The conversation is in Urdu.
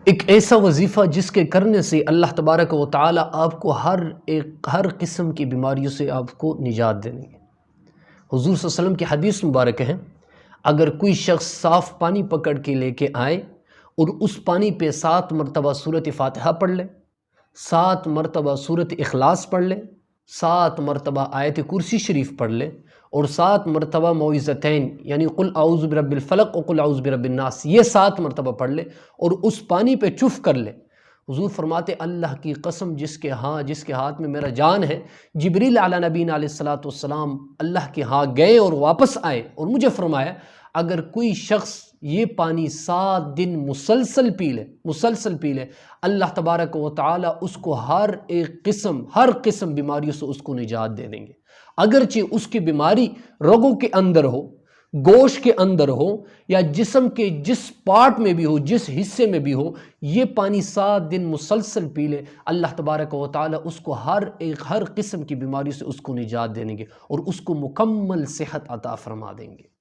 ایک ایسا وظیفہ جس کے کرنے سے اللہ تبارک و تعالی آپ کو ہر قسم کی بیماریوں سے آپ کو نجات دیں گے۔ حضور صلی اللہ علیہ وسلم کی حدیث مبارک ہے، اگر کوئی شخص صاف پانی پکڑ کے لے کے آئے اور اس پانی پہ 7 مرتبہ سورۃ فاتحہ پڑھ لے، 7 مرتبہ سورۃ اخلاص پڑھ لے، 7 مرتبہ آیت کرسی شریف پڑھ لے اور 7 مرتبہ معوذتین یعنی قل اعوذ برب الفلق و قل اعوذ برب الناس، یہ 7 مرتبہ پڑھ لے اور اس پانی پہ چف کر لے، حضور فرماتے اللہ کی قسم جس کے ہاتھ میں میرا جان ہے، جبریل علی نبینا علیہ الصلوۃ والسلام اللہ کے ہاں گئے اور واپس آئے اور مجھے فرمایا اگر کوئی شخص یہ پانی 7 دن مسلسل پی لے اللہ تبارک و تعالی اس کو ہر قسم بیماریوں سے اس کو نجات دے دیں گے، اگرچہ اس کی بیماری رگوں کے اندر ہو، گوشت کے اندر ہو یا جسم کے جس پارٹ میں بھی ہو، جس حصے میں بھی ہو، یہ پانی 7 دن مسلسل پی لے اللہ تبارک و تعالی اس کو ہر قسم کی بیماری سے اس کو نجات دیں گے اور اس کو مکمل صحت عطا فرما دیں گے۔